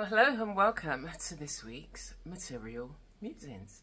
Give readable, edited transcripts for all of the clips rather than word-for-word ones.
Well, hello and welcome to this week's Material Musings.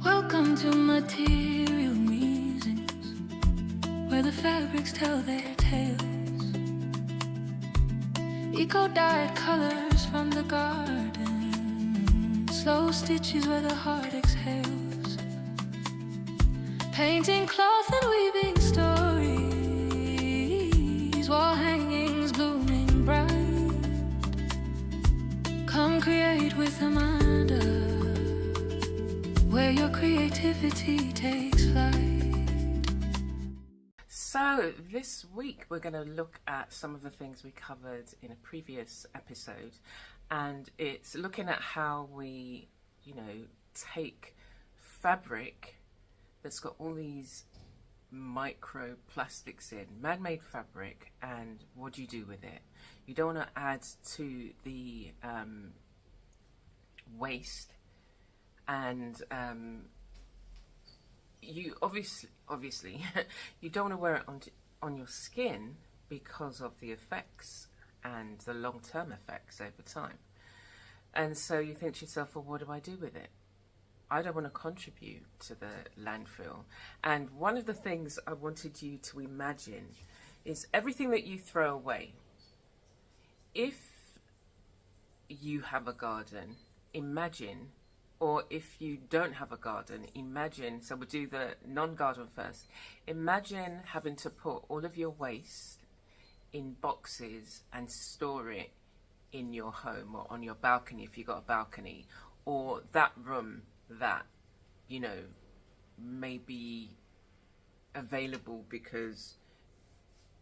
Welcome to Material Musings, where the fabrics tell their tales. Eco-dyed colors from the garden, slow stitches where the heart exhales. Painting cloth and weaving stories, wall hangings blooming bright. Come create with Amanda, where your creativity takes flight. So this week we're going to look at some of the things we covered in a previous episode, and it's looking at how we, take fabric that's got all these microplastics in, man-made fabric, and what do you do with it? You don't want to add to the waste, and you obviously you don't want to wear it on your skin because of the effects and the long-term effects over time. And so you think to yourself, well, what do I do with it? I don't want to contribute to the landfill. And one of the things I wanted you to imagine is everything that you throw away. If you have a garden, imagine, or if you don't have a garden, imagine, so we'll do the non-garden first. Imagine having to put all of your waste in boxes and store it in your home or on your balcony if you've got a balcony, or that room that, may be available because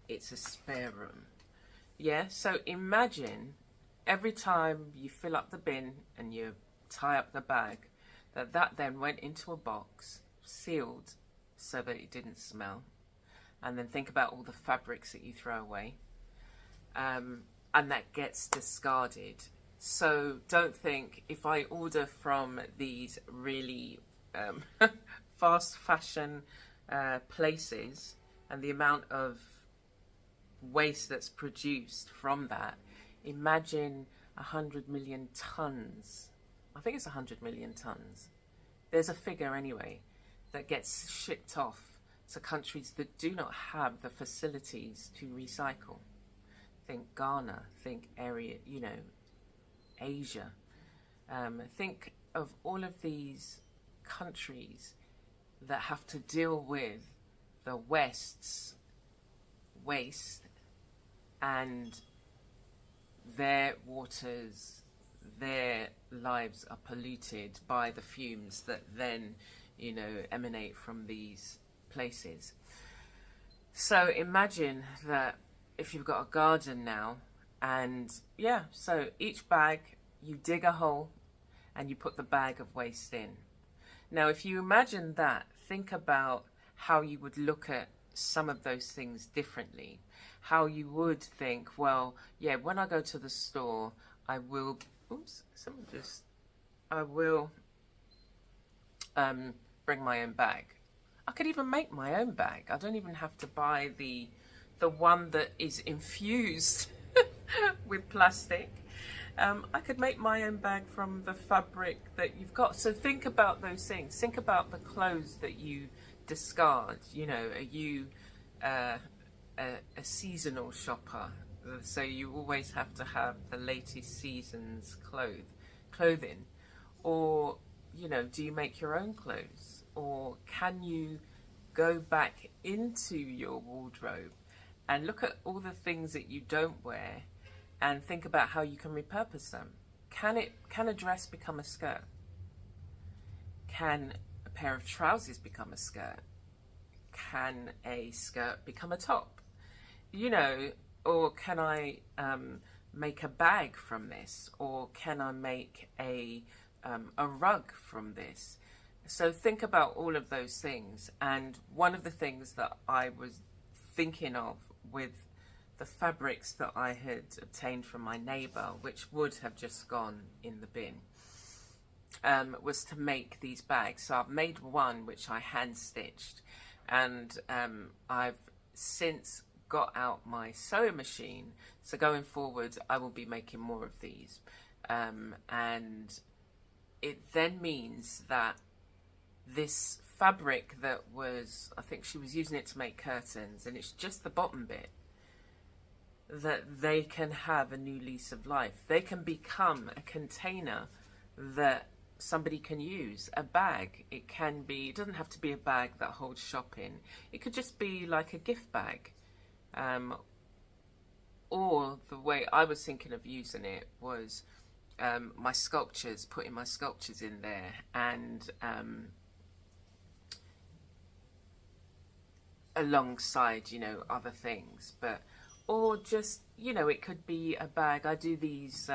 it's a spare room. Yeah, so imagine every time you fill up the bin and you tie up the bag, that then went into a box, sealed so that it didn't smell. And then think about all the fabrics that you throw away, and that gets discarded. So don't think, if I order from these really fast fashion places and the amount of waste that's produced from that, imagine 100 million tons. I think it's 100 million tons. There's a figure anyway that gets shipped off to countries that do not have the facilities to recycle. Think Ghana, think Asia. Think of all of these countries that have to deal with the West's waste, and their waters, their lives are polluted by the fumes that then, emanate from these places. So imagine that if you've got a garden now, and so each bag, you dig a hole and you put the bag of waste in. Now, if you imagine that, think about how you would look at some of those things differently. How you would think, when I go to the store, I will bring my own bag. I could even make my own bag. I don't even have to buy the one that is infused with plastic. I could make my own bag from the fabric that you've got. So think about those things. Think about the clothes that you discard. Are you a seasonal shopper? So you always have to have the latest season's clothing, or do you make your own clothes, or can you go back into your wardrobe and look at all the things that you don't wear and think about how you can repurpose them? Can a dress become a skirt? Can a pair of trousers become a skirt? Can a skirt become a top? Or can I make a bag from this? Or can I make a rug from this? So think about all of those things. And one of the things that I was thinking of with the fabrics that I had obtained from my neighbour, which would have just gone in the bin, was to make these bags. So I've made one which I hand stitched, and I've since got out my sewing machine. So going forward, I will be making more of these. And it then means that this fabric that was, I think she was using it to make curtains, and it's just the bottom bit, that they can have a new lease of life. They can become a container that somebody can use, a bag. It can be, it doesn't have to be a bag that holds shopping. It could just be like a gift bag. Or the way I was thinking of using it was my sculptures, putting my sculptures in there, and alongside, you know, other things. But or just, you know, it could be a bag. I do these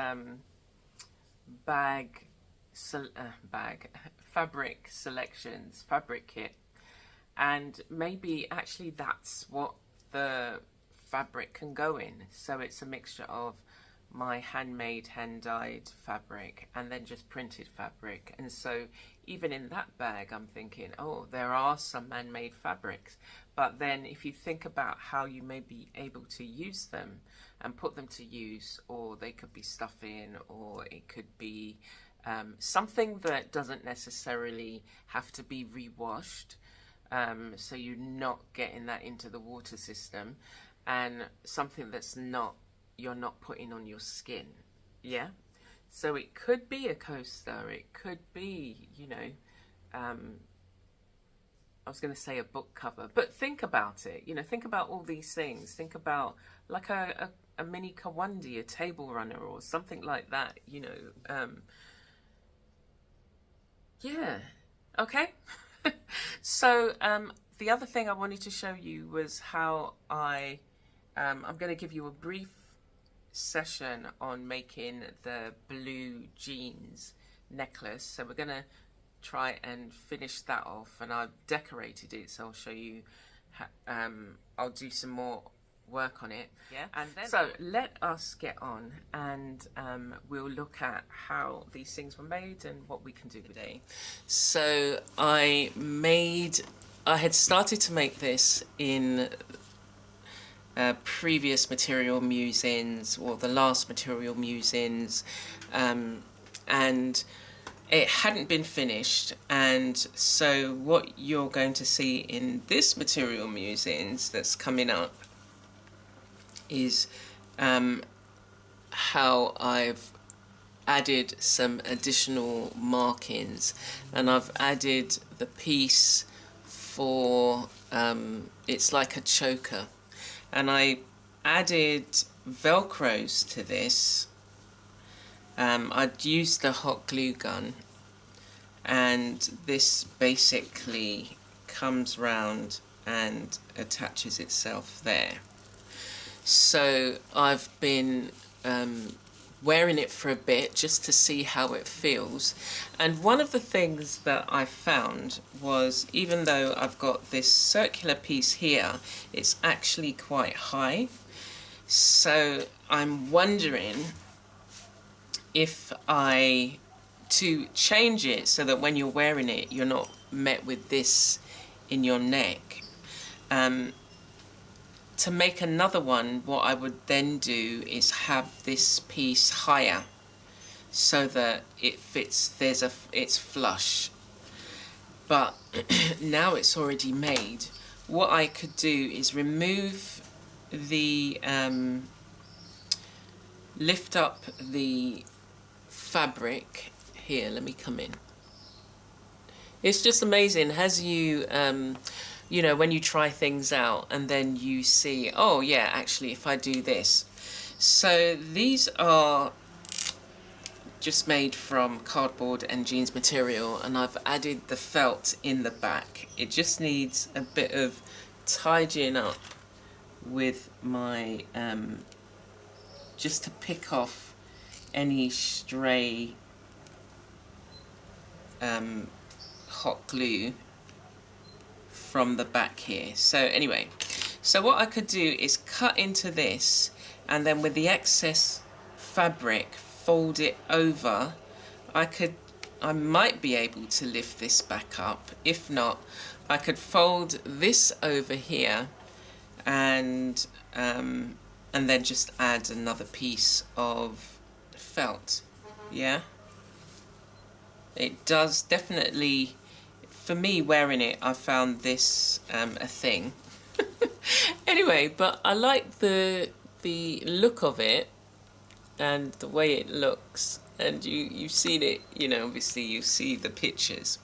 fabric selections, fabric kit, and maybe actually that's what the fabric can go in. So it's a mixture of my handmade, hand-dyed fabric and then just printed fabric. And so even in that bag, I'm thinking, oh, there are some man-made fabrics. But then if you think about how you may be able to use them and put them to use, or they could be stuffing, or it could be something that doesn't necessarily have to be rewashed, so you're not getting that into the water system, and something that's not, you're not putting on your skin. Yeah, so it could be a coaster, it could be, you know, I was going to say a book cover, but think about it, you know, think about all these things. Think about like a mini kawandi, a table runner or something like that, you know. Yeah, okay. So the other thing I wanted to show you was how I'm going to give you a brief session on making the blue jeans necklace. So we're going to try and finish that off, and I've decorated it, so I'll show you I'll do some more work on it. Yeah, and then so let us get on, and we'll look at how these things were made and what we can do today. So I had started to make this in previous Material Musings, or the last Material Musings, and it hadn't been finished. And so what you're going to see in this Material Musings that's coming up is how I've added some additional markings, and I've added the piece for it's like a choker, and I added velcros to this. I'd used the hot glue gun, and this basically comes round and attaches itself there. So I've been wearing it for a bit just to see how it feels, and one of the things that I found was, even though I've got this circular piece here, it's actually quite high. So I'm wondering if to change it so that when you're wearing it, you're not met with this in your neck. To make another one, what I would then do is have this piece higher so that it fits, it's flush. But now it's already made, what I could do is remove the, lift up the fabric here. Let me come in. It's just amazing as you you know, when you try things out and then you see, oh yeah, actually if I do this. So these are just made from cardboard and jeans material, and I've added the felt in the back. It just needs a bit of tidying up with my just to pick off any stray hot glue from the back here. So anyway, so what I could do is cut into this, and then with the excess fabric fold it over. I might be able to lift this back up. If not, I could fold this over here and and then just add another piece of felt. Yeah, it does definitely, for me wearing it, I found this a thing. Anyway, but I like the look of it and the way it looks, and you've seen it, you know, obviously you see the pictures.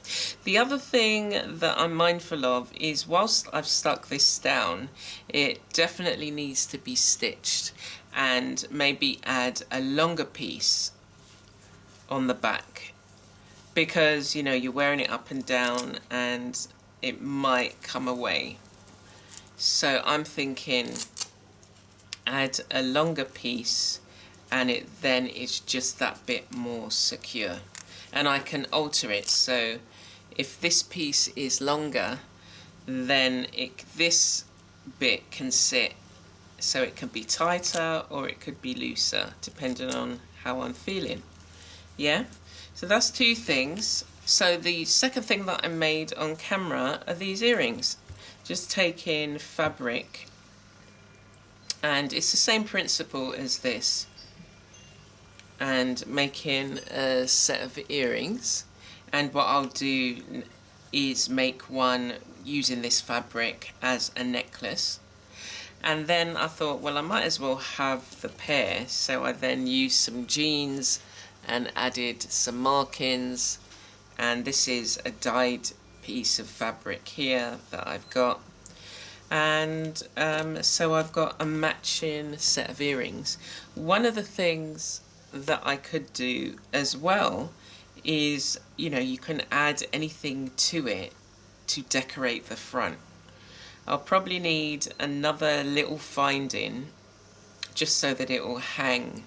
The other thing that I'm mindful of is, whilst I've stuck this down, it definitely needs to be stitched, and maybe add a longer piece on the back, because, you know, you're wearing it up and down and it might come away. So I'm thinking add a longer piece, and it then is just that bit more secure, and I can alter it. So if this piece is longer, then this bit can sit, so it can be tighter or it could be looser depending on how I'm feeling. Yeah, so that's two things. So the second thing that I made on camera are these earrings. Just taking fabric, and it's the same principle as this, and making a set of earrings. And what I'll do is make one using this fabric as a necklace. And then I thought, well, I might as well have the pair, so I then used some jeans and added some markings, and this is a dyed piece of fabric here that I've got. And so I've got a matching set of earrings. One of the things that I could do as well is, you know, you can add anything to it to decorate the front. I'll probably need another little finding just so that it will hang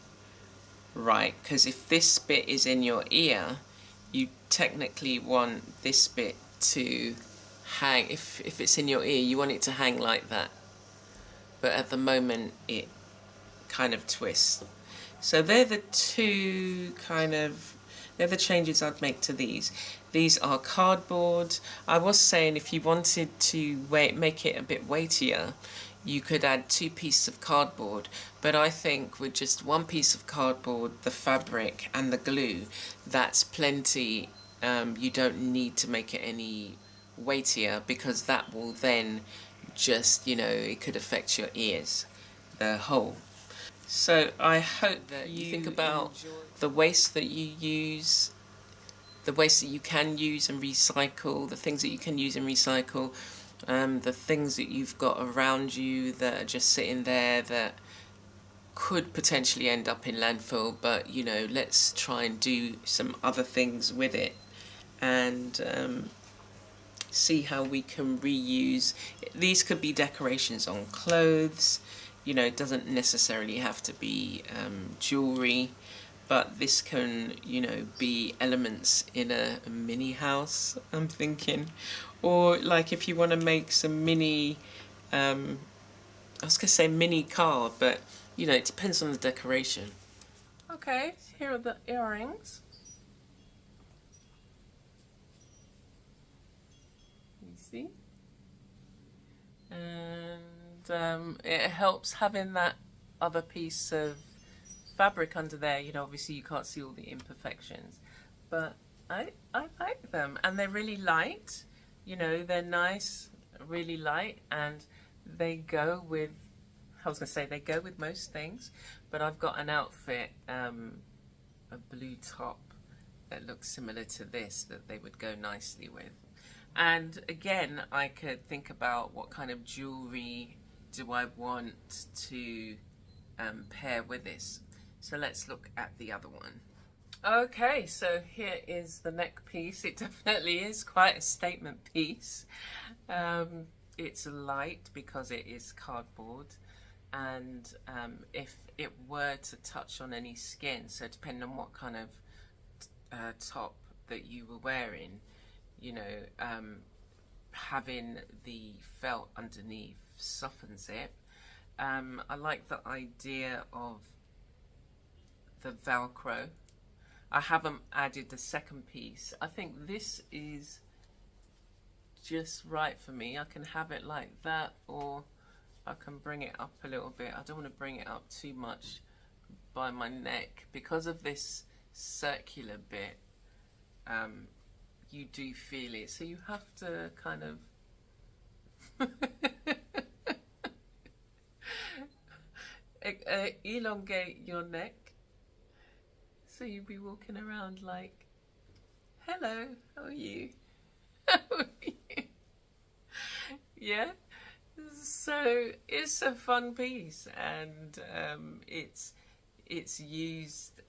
right, because if this bit is in your ear, you technically want this bit to hang. If it's in your ear, you want it to hang like that, but at the moment it kind of twists. So they're the changes I'd make to these. These are cardboard. I was saying if you wanted to make it a bit weightier, you could add 2 pieces of cardboard, but I think with just 1 piece of cardboard, the fabric and the glue, that's plenty. You don't need to make it any weightier, because that will then just, you know, it could affect your ears, the hole. So I hope that you think about the waste that you use, the waste that you can use and recycle, the things that you can use and recycle, the things that you've got around you that are just sitting there that could potentially end up in landfill, but, you know, let's try and do some other things with it, and see how we can reuse. These could be decorations on clothes, you know, it doesn't necessarily have to be jewellery, but this can, you know, be elements in a mini house, I'm thinking. Or like if you want to make some mini, I was going to say mini car, but, you know, it depends on the decoration. Okay, here are the earrings. You see? And it helps having that other piece of fabric under there. You know, obviously you can't see all the imperfections, but I like them, and they're really light. You know, they're nice, really light, and they go with, I was going to say they go with most things, but I've got an outfit, a blue top that looks similar to this, that they would go nicely with. And again, I could think about what kind of jewellery do I want to pair with this. So let's look at the other one. Okay, so here is the neck piece. It definitely is quite a statement piece. It's light because it is cardboard, and if it were to touch on any skin, so depending on what kind of top that you were wearing, you know, having the felt underneath softens it. I like the idea of the Velcro. I haven't added the second piece. I think this is just right for me. I can have it like that, or I can bring it up a little bit. I don't want to bring it up too much by my neck because of this circular bit. You do feel it, so you have to kind of elongate your neck, so you'd be walking around like, hello, how are you? How are you? Yeah, so it's a fun piece, and it's used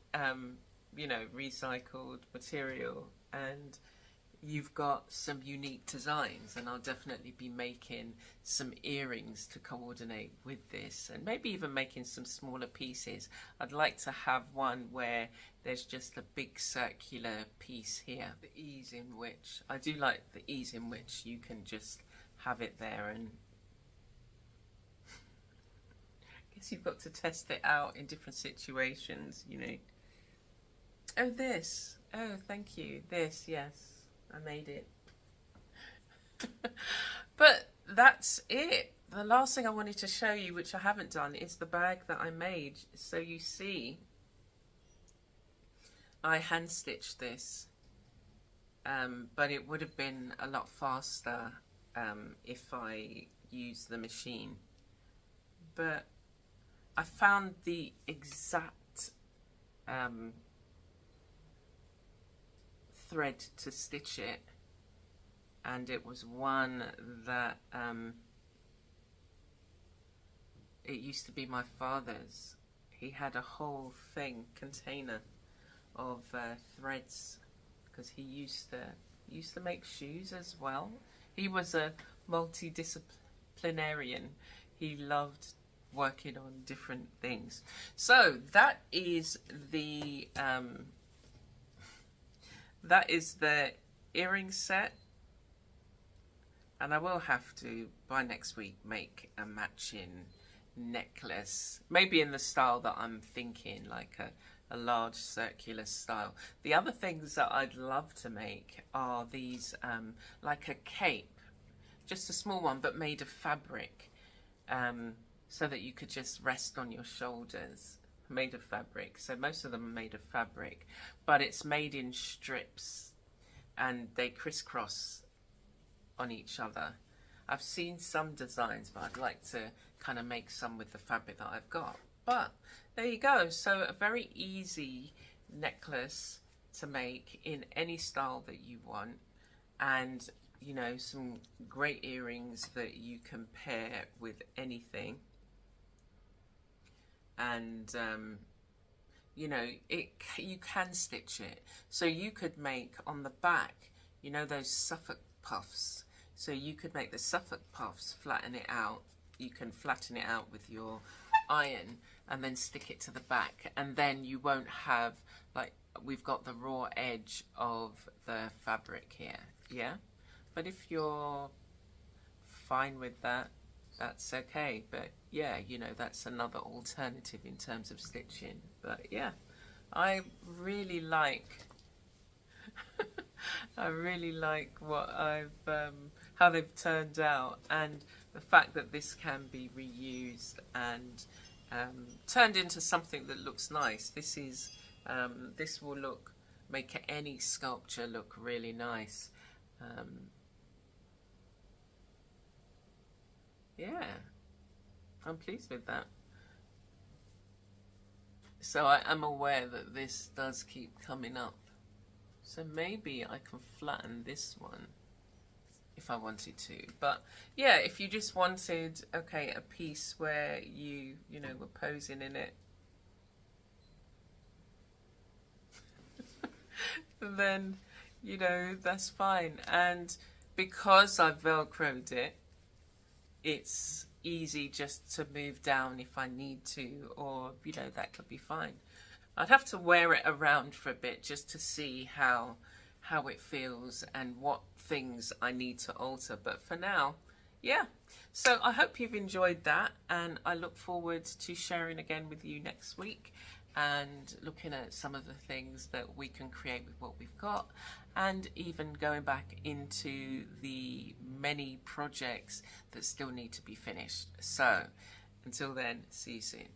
you know, recycled material, and you've got some unique designs, and I'll definitely be making some earrings to coordinate with this, and maybe even making some smaller pieces. I'd like to have one where there's just a big circular piece here. The ease in which, I do like the ease in which you can just have it there, and I guess you've got to test it out in different situations, you know. Oh, this. Oh, thank you. This, yes. I made it. But that's it. The last thing I wanted to show you, which I haven't done, is the bag that I made. So you see, I hand stitched this, but it would have been a lot faster if I used the machine. But I found the exact thread to stitch it, and it was one that it used to be my father's. He had a whole container of threads, because he used to make shoes as well. He was a multidisciplinarian. He loved working on different things. So that is the earring set, and I will have to by next week make a matching necklace, maybe in the style that I'm thinking, like a large circular style. The other things that I'd love to make are these like a cape, just a small one but made of fabric, so that you could just rest on your shoulders. Made of fabric, so most of them are made of fabric, but it's made in strips and they crisscross on each other. I've seen some designs, but I'd like to kind of make some with the fabric that I've got. But there you go. So a very easy necklace to make in any style that you want, and you know, some great earrings that you can pair with anything. And you know, you can stitch it, so you could make on the back, you know, those Suffolk puffs, so you could make the Suffolk puffs, flatten it out. You can flatten it out with your iron and then stick it to the back, and then you won't have, like, we've got the raw edge of the fabric here. Yeah, but if you're fine with that, that's okay. But yeah, you know, that's another alternative in terms of stitching. But yeah, I really like I really like what how they've turned out, and the fact that this can be reused and turned into something that looks nice. This is this will make any sculpture look really nice. Yeah, I'm pleased with that. So I am aware that this does keep coming up. So maybe I can flatten this one if I wanted to. But yeah, if you just wanted, okay, a piece where you know, were posing in it, then, you know, that's fine. And because I've Velcroed it, it's easy just to move down if I need to, or, you know, that could be fine. I'd have to wear it around for a bit just to see how it feels and what things I need to alter. But for now, yeah, so I hope you've enjoyed that, and I look forward to sharing again with you next week and looking at some of the things that we can create with what we've got, and even going back into the many projects that still need to be finished. So until then, see you soon.